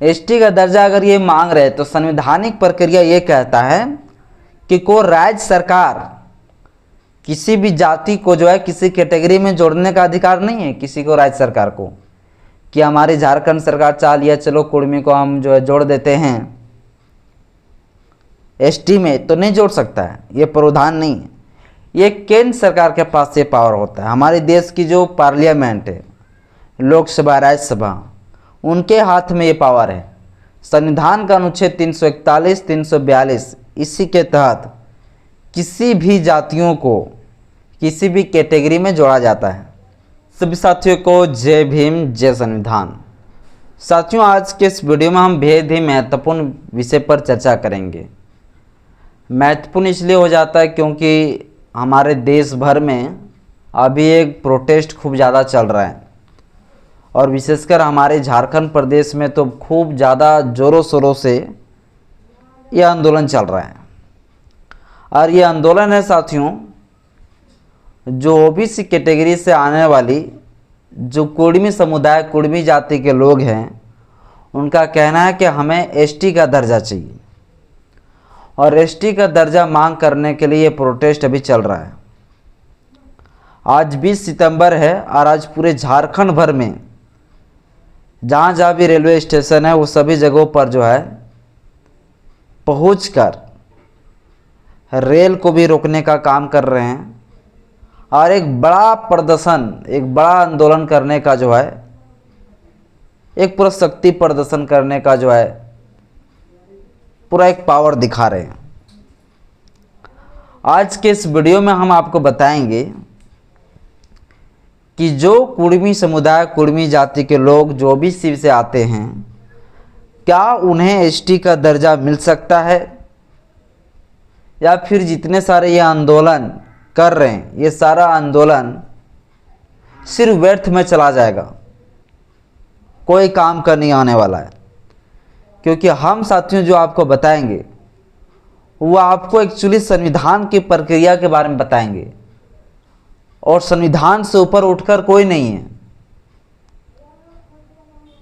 ST का दर्जा अगर ये मांग रहे तो संवैधानिक प्रक्रिया ये कहता है कि कोई राज्य सरकार किसी भी जाति को जो है किसी कैटेगरी में जोड़ने का अधिकार नहीं है किसी को, राज्य सरकार को, कि हमारी झारखंड सरकार चाह लिया चलो कुर्मी को हम जो है जोड़ देते हैं एसटी में, तो नहीं जोड़ सकता है, ये प्रावधान नहीं है। ये केंद्र सरकार के पास ये पावर होता है। हमारे देश की जो पार्लियामेंट है, लोकसभा, राज्यसभा, उनके हाथ में ये पावर है। संविधान का अनुच्छेद 341, 342 इसी के तहत किसी भी जातियों को किसी भी कैटेगरी में जोड़ा जाता है। सभी साथियों को जय भीम, जय संविधान। साथियों, आज के इस वीडियो में हम बेहद ही महत्वपूर्ण विषय पर चर्चा करेंगे। महत्वपूर्ण इसलिए हो जाता है क्योंकि हमारे देश भर में अभी एक प्रोटेस्ट खूब ज़्यादा चल रहा है और विशेषकर हमारे झारखंड प्रदेश में तो खूब ज़्यादा ज़ोरों शोरों से ये आंदोलन चल रहा है। और ये आंदोलन है साथियों, जो ओबीसी कैटेगरी से आने वाली जो कुर्मी समुदाय, कुर्मी जाति के लोग हैं, उनका कहना है कि हमें एसटी का दर्जा चाहिए और एसटी का दर्जा मांग करने के लिए ये प्रोटेस्ट अभी चल रहा है। आज 20 सितंबर है और आज पूरे झारखंड भर में जहाँ जहाँ भी रेलवे स्टेशन है वो सभी जगहों पर जो है पहुंचकर रेल को भी रोकने का काम कर रहे हैं और एक बड़ा प्रदर्शन, एक बड़ा आंदोलन करने का जो है, एक पूरा शक्ति प्रदर्शन करने का जो है पूरा एक पावर दिखा रहे हैं। आज के इस वीडियो में हम आपको बताएंगे कि जो कुर्मी समुदाय, कुर्मी जाति के लोग जो ओबीसी से आते हैं, क्या उन्हें एसटी का दर्जा मिल सकता है या फिर जितने सारे ये आंदोलन कर रहे हैं, ये सारा आंदोलन सिर्फ व्यर्थ में चला जाएगा, कोई काम का नहीं आने वाला है। क्योंकि हम साथियों जो आपको बताएंगे वो आपको एक्चुअली संविधान की प्रक्रिया के बारे में बताएंगे और संविधान से ऊपर उठकर कोई नहीं है,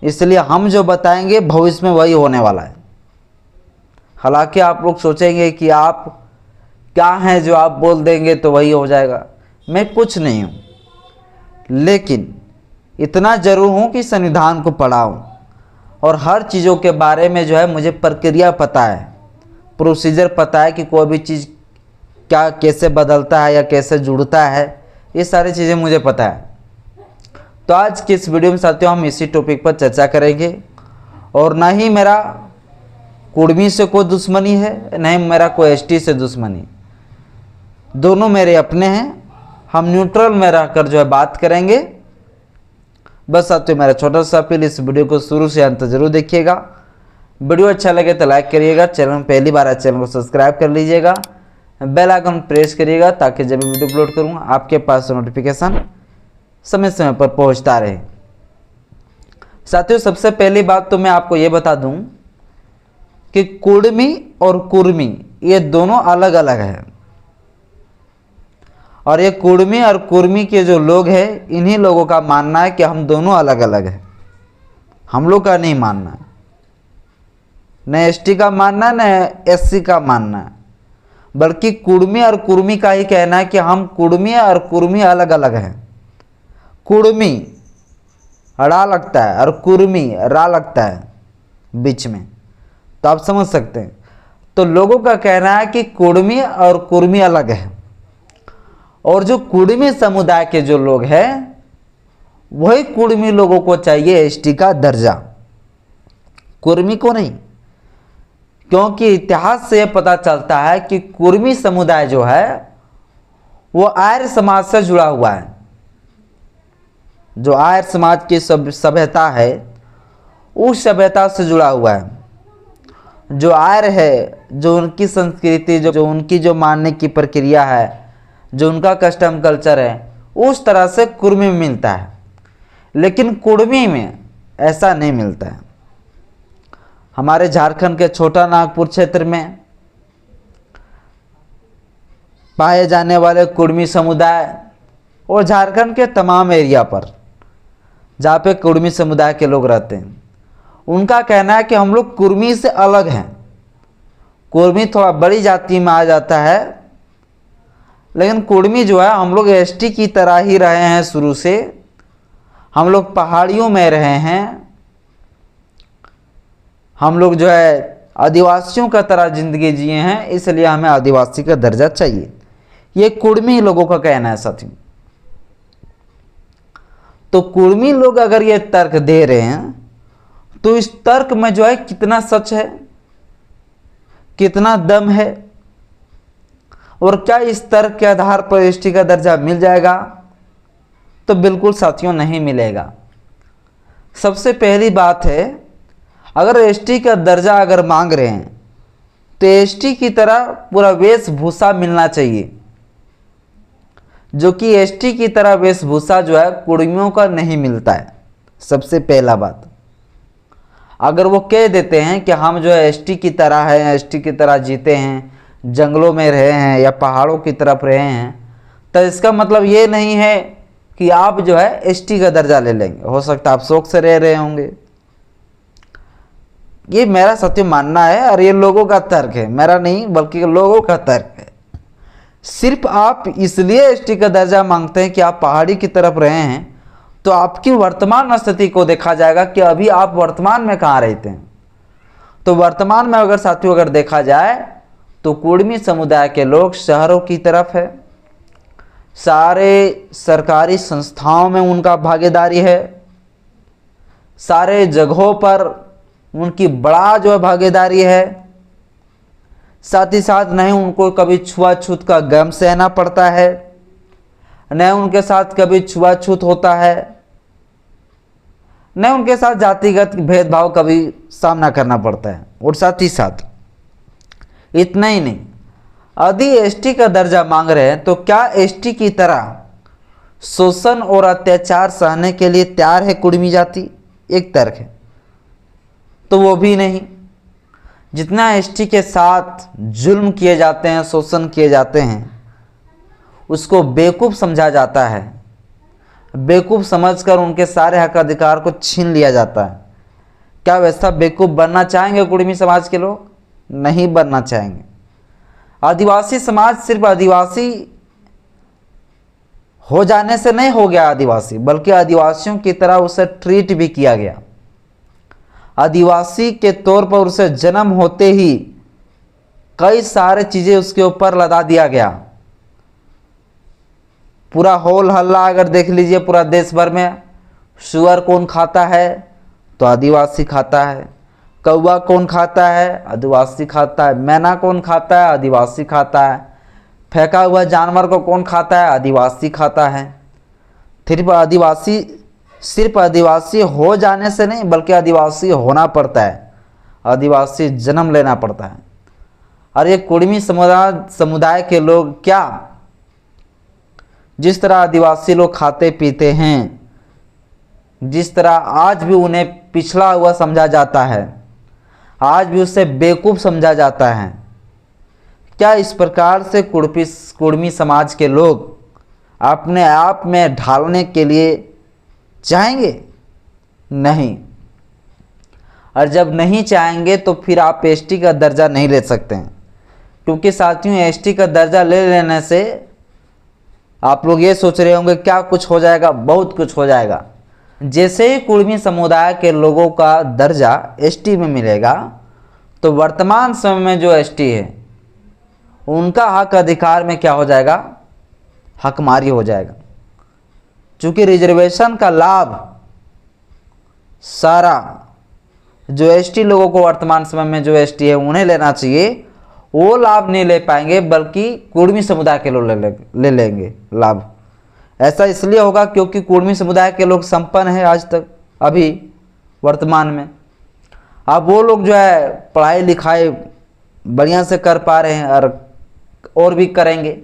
इसलिए हम जो बताएंगे भविष्य में वही होने वाला है। हालांकि आप लोग सोचेंगे कि आप क्या हैं जो आप बोल देंगे तो वही हो जाएगा। मैं कुछ नहीं हूँ, लेकिन इतना जरूर हूँ कि संविधान को पढ़ा हूँ और हर चीज़ों के बारे में जो है मुझे प्रक्रिया पता है, प्रोसीजर पता है कि कोई भी चीज़ क्या कैसे बदलता है या कैसे जुड़ता है, ये सारी चीज़ें मुझे पता है। तो आज की इस वीडियो में साथियों हम इसी टॉपिक पर चर्चा करेंगे और ना ही मेरा कुर्मी से कोई दुश्मनी है, ना ही मेरा कोई एसटी से दुश्मनी, दोनों मेरे अपने हैं। हम न्यूट्रल में रहकर जो है बात करेंगे। बस साथियों मेरा छोटा सा अपील, इस वीडियो को शुरू से अंत जरूर देखिएगा। वीडियो अच्छा लगे तो लाइक करिएगा, चैनल में पहली बार है चैनल को सब्सक्राइब कर लीजिएगा, बेल आइकन प्रेस करिएगा ताकि जब भी वीडियो अपलोड करूँ आपके पास नोटिफिकेशन समय समय पर पहुंचता रहे। साथियों सबसे पहली बात तो मैं आपको ये बता दूं कि कुर्मी और कुर्मी ये दोनों अलग अलग हैं और ये कुर्मी और कुर्मी के जो लोग हैं, इन्हीं लोगों का मानना है कि हम दोनों अलग अलग हैं। हम लोग का नहीं मानना है, न एसटी का मानना है न एससी का मानना है, बल्कि कुर्मी और कुर्मी का ही कहना है कि हम कुर्मी और कुर्मी अलग अलग हैं। कुर्मी रा लगता है और कुर्मी रा लगता है बीच में, तो आप समझ सकते हैं। तो लोगों का कहना है कि कुर्मी और कुर्मी अलग है और जो कुर्मी समुदाय के जो लोग हैं वही कुर्मी लोगों को चाहिए एसटी का दर्जा, कुर्मी को नहीं। क्योंकि इतिहास से पता चलता है कि कुर्मी समुदाय जो है वो आर्य समाज से जुड़ा हुआ है। जो आर्य समाज की सभ्यता है उस सभ्यता से जुड़ा हुआ है। जो आर्य है, जो उनकी संस्कृति, जो उनकी जो मानने की प्रक्रिया है, जो उनका कस्टम कल्चर है, उस तरह से कुर्मी में मिलता है, लेकिन कुर्मी में ऐसा नहीं मिलता है। हमारे झारखंड के छोटा नागपुर क्षेत्र में पाए जाने वाले कुर्मी समुदाय और झारखंड के तमाम एरिया पर जहाँ पे कुर्मी समुदाय के लोग रहते हैं, उनका कहना है कि हम लोग कुर्मी से अलग हैं। कुर्मी थोड़ा बड़ी जाति में आ जाता है, लेकिन कुर्मी जो है हम लोग एसटी की तरह ही रहे हैं शुरू से। हम लोग पहाड़ियों में रहे हैं, हम लोग जो है आदिवासियों का तरह जिंदगी जिए हैं, इसलिए हमें आदिवासी का दर्जा चाहिए। ये कुर्मी लोगों का कहना है साथियों। तो कुर्मी लोग अगर ये तर्क दे रहे हैं तो इस तर्क में जो है कितना सच है, कितना दम है, और क्या इस तर्क के आधार पर एसटी का दर्जा मिल जाएगा? तो बिल्कुल साथियों नहीं मिलेगा। सबसे पहली बात है, अगर एसटी का दर्जा अगर मांग रहे हैं तो एसटी की तरह पूरा वेशभूषा मिलना चाहिए, जो कि एसटी की तरह वेशभूषा जो है कुर्मियों का नहीं मिलता है। सबसे पहला बात, अगर वो कह देते हैं कि हम जो है एसटी की तरह हैं, एसटी की तरह जीते हैं, जंगलों में रहे हैं या पहाड़ों की तरफ रहे हैं, तो इसका मतलब ये नहीं है कि आप जो है एसटी का दर्जा ले लेंगे। हो सकता है आप शौक से रह रहे होंगे। ये मेरा सत्य मानना है और ये लोगों का तर्क है, मेरा नहीं बल्कि लोगों का तर्क है। सिर्फ आप इसलिए एसटी का दर्जा मांगते हैं कि आप पहाड़ी की तरफ रहे हैं, तो आपकी वर्तमान स्थिति को देखा जाएगा कि अभी आप वर्तमान में कहाँ रहते हैं। तो वर्तमान में अगर साथियों अगर देखा जाए तो कुर्मी समुदाय के लोग शहरों की तरफ है, सारे सरकारी संस्थाओं में उनका भागीदारी है, सारे जगहों पर उनकी बड़ा जो है भागीदारी है। साथ ही साथ नहीं उनको कभी छुआछूत का गम सहना पड़ता है, न उनके साथ कभी छुआछूत होता है, न उनके साथ जातिगत भेदभाव कभी सामना करना पड़ता है। और साथ ही साथ इतना ही नहीं, यदि एसटी का दर्जा मांग रहे हैं तो क्या एसटी की तरह शोषण और अत्याचार सहने के लिए तैयार है कुर्मी जाति? एक तर्क है। तो वो भी नहीं। जितना एसटी के साथ जुल्म किए जाते हैं, शोषण किए जाते हैं, उसको बेवकूफ़ समझा जाता है, बेवकूफ़ समझकर उनके सारे हक अधिकार को छीन लिया जाता है। क्या वैसा बेवकूफ़ बनना चाहेंगे कुर्मी समाज के लोग? नहीं बनना चाहेंगे। आदिवासी समाज सिर्फ आदिवासी हो जाने से नहीं हो गया आदिवासी, बल्कि आदिवासियों की तरह उसे ट्रीट भी किया गया। आदिवासी के तौर पर उसे जन्म होते ही कई सारे चीज़ें उसके ऊपर लदा दिया गया। पूरा होल हल्ला अगर देख लीजिए पूरा देश भर में, सुअर कौन खाता है? तो आदिवासी खाता है। कौवा कौन खाता है? आदिवासी खाता है। मैना कौन खाता है? आदिवासी खाता है। फेंका हुआ जानवर को कौन खाता है? आदिवासी खाता है। सिर्फ आदिवासी हो जाने से नहीं, बल्कि आदिवासी होना पड़ता है, आदिवासी जन्म लेना पड़ता है। और ये कुर्मी समुदाय के लोग क्या जिस तरह आदिवासी लोग खाते पीते हैं, जिस तरह आज भी उन्हें पिछड़ा हुआ समझा जाता है, आज भी उसे बेवकूफ़ समझा जाता है, क्या इस प्रकार से कुर्मी समाज के लोग अपने आप में ढालने के लिए चाहेंगे? नहीं। और जब नहीं चाहेंगे तो फिर आप एसटी का दर्जा नहीं ले सकते हैं, क्योंकि साथियों एसटी का दर्जा ले लेने से आप लोग ये सोच रहे होंगे क्या कुछ हो जाएगा? बहुत कुछ हो जाएगा। जैसे ही कुर्मी समुदाय के लोगों का दर्जा एसटी में मिलेगा तो वर्तमान समय में जो एसटी है उनका हक अधिकार में क्या हो जाएगा? हकमारी हो जाएगा। चूँकि रिजर्वेशन का लाभ सारा जो एसटी लोगों को वर्तमान समय में जो एसटी है उन्हें लेना चाहिए, वो लाभ नहीं ले पाएंगे, बल्कि कुर्मी समुदाय के लोग ले लेंगे लाभ। ऐसा इसलिए होगा क्योंकि कुर्मी समुदाय के लोग संपन्न हैं आज तक, अभी वर्तमान में। अब वो लोग जो है पढ़ाई लिखाई बढ़िया से कर पा रहे हैं और भी करेंगे,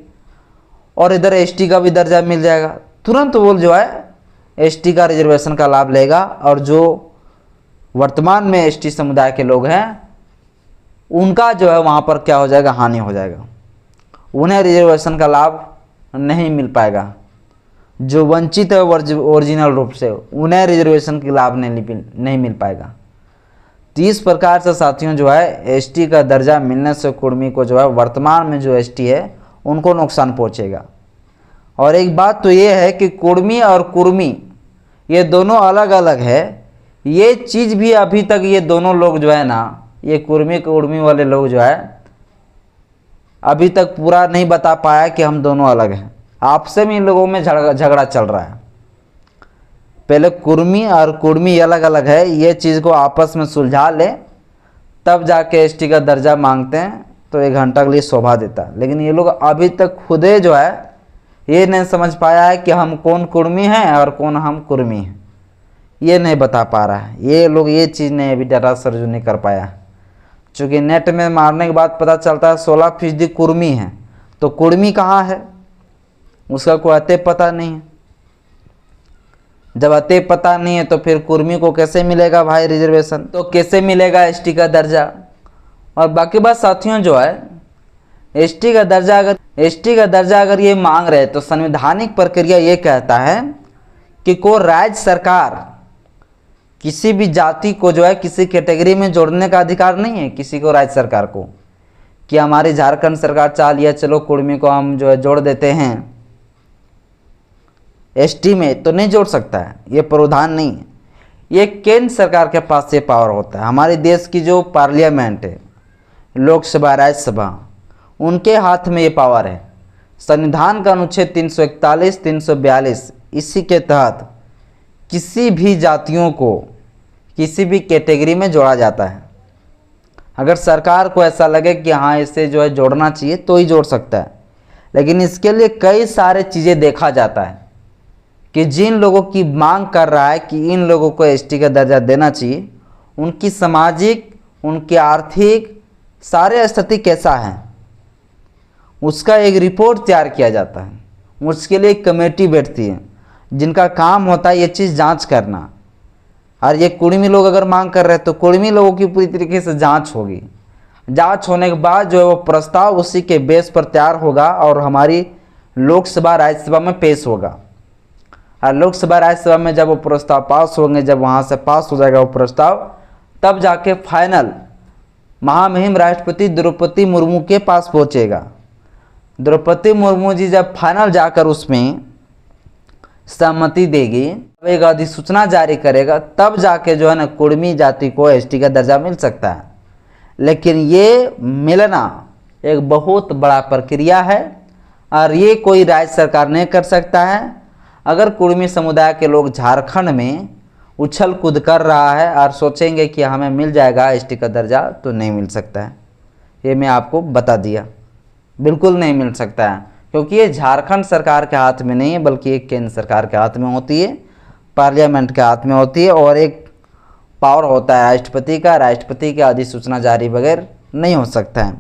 और इधर एसटी का भी दर्जा मिल जाएगा, तुरंत वो जो है एसटी का रिजर्वेशन का लाभ लेगा। और जो वर्तमान में एसटी समुदाय के लोग हैं उनका जो है वहाँ पर क्या हो जाएगा? हानि हो जाएगा। उन्हें रिजर्वेशन का लाभ नहीं मिल पाएगा। जो वंचित है ओरिजिनल रूप से, उन्हें रिजर्वेशन का लाभ नहीं मिल पाएगा। इस प्रकार से साथियों जो है एसटी का दर्जा मिलने से कुर्मी को जो है वर्तमान में जो एसटी है उनको नुकसान पहुंचेगा। और एक बात तो ये है कि कुर्मी और कुर्मी ये दोनों अलग अलग है। ये चीज़ भी अभी तक ये दोनों लोग जो है ना, ये कुर्मी वाले लोग जो है अभी तक पूरा नहीं बता पाया कि हम दोनों अलग हैं। आपसे में इन लोगों में झगड़ा चल रहा है। पहले कुर्मी और कुर्मी अलग अलग है, ये चीज़ को आपस में सुलझा ले तब जाके एसटी का दर्जा मांगते हैं, तो 1 घंटा के लिए शोभा देता है। लेकिन ये लोग अभी तक खुदे जो है ये नहीं समझ पाया है कि हम कौन कुर्मी हैं और कौन हम कुर्मी हैं, ये नहीं बता पा रहा है। ये लोग ये चीज़ नहीं अभी डाटा सर्च नहीं कर पाया, चूँकि नेट में मारने के बाद पता चलता है 16% कुर्मी है, तो कुर्मी कहाँ है उसका कोई अते पता नहीं है। जब अते पता नहीं है तो फिर कुर्मी को कैसे मिलेगा भाई रिजर्वेशन, तो कैसे मिलेगा एसटी का दर्जा। और बाकी बात साथियों जो है एसटी का दर्जा अगर ये मांग रहे तो संवैधानिक प्रक्रिया ये कहता है कि कोई राज्य सरकार किसी भी जाति को जो है किसी कैटेगरी में जोड़ने का अधिकार नहीं है किसी को, राज्य सरकार को, कि हमारी झारखंड सरकार चाह लिया चलो कुर्मी को हम जो है जोड़ देते हैं एसटी में, तो नहीं जोड़ सकता है। ये प्रावधान नहीं है, ये केंद्र सरकार के पास ये पावर होता है। हमारे देश की जो पार्लियामेंट है, लोकसभा राज्यसभा, उनके हाथ में ये पावर है। संविधान का अनुच्छेद 341, 342 इसी के तहत किसी भी जातियों को किसी भी कैटेगरी में जोड़ा जाता है। अगर सरकार को ऐसा लगे कि हाँ इसे जो है जोड़ना चाहिए तो ही जोड़ सकता है, लेकिन इसके लिए कई सारे चीज़ें देखा जाता है कि जिन लोगों की मांग कर रहा है कि इन लोगों को एसटी का दर्जा देना चाहिए, उनकी सामाजिक, उनकी आर्थिक सारे स्थिति कैसा है, उसका एक रिपोर्ट तैयार किया जाता है। उसके लिए एक कमेटी बैठती है जिनका काम होता है ये चीज़ जांच करना। और ये कुर्मी लोग अगर मांग कर रहे हैं तो कुर्मी लोगों की पूरी तरीके से जांच होगी। जांच होने के बाद जो है वो प्रस्ताव उसी के बेस पर तैयार होगा और हमारी लोकसभा राज्यसभा में पेश होगा। और लोकसभा राज्यसभा में जब वो प्रस्ताव पास होंगे, जब वहाँ से पास हो जाएगा वो प्रस्ताव, तब जाके फाइनल महामहिम राष्ट्रपति द्रौपदी मुर्मू के पास पहुँचेगा। द्रौपदी मुर्मू जी जब फाइनल जाकर उसमें सहमति देगी, एक अधिसूचना जारी करेगा, तब जाके जो है ना कुर्मी जाति को एसटी का दर्जा मिल सकता है। लेकिन ये मिलना एक बहुत बड़ा प्रक्रिया है और ये कोई राज्य सरकार नहीं कर सकता है। अगर कुर्मी समुदाय के लोग झारखंड में उछल कूद कर रहा है और सोचेंगे कि हमें मिल जाएगा एसटी का दर्जा, तो नहीं मिल सकता है। ये मैं आपको बता दिया, बिल्कुल नहीं मिल सकता है, क्योंकि ये झारखंड सरकार के हाथ में नहीं है, बल्कि एक केंद्र सरकार के हाथ में होती है, पार्लियामेंट के हाथ में होती है, और एक पावर होता है राष्ट्रपति का। राष्ट्रपति की अधिसूचना जारी बगैर नहीं हो सकता है।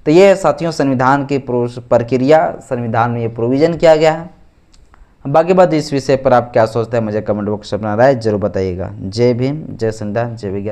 तो ये साथियों संविधान की प्रक्रिया, संविधान में ये प्रोविज़न किया गया है। बाकी बात इस विषय पर आप क्या सोचते हैं मुझे कमेंट बॉक्स में अपना राय जरूर बताइएगा। जय भीम, जय संविधान, जय विज्ञान।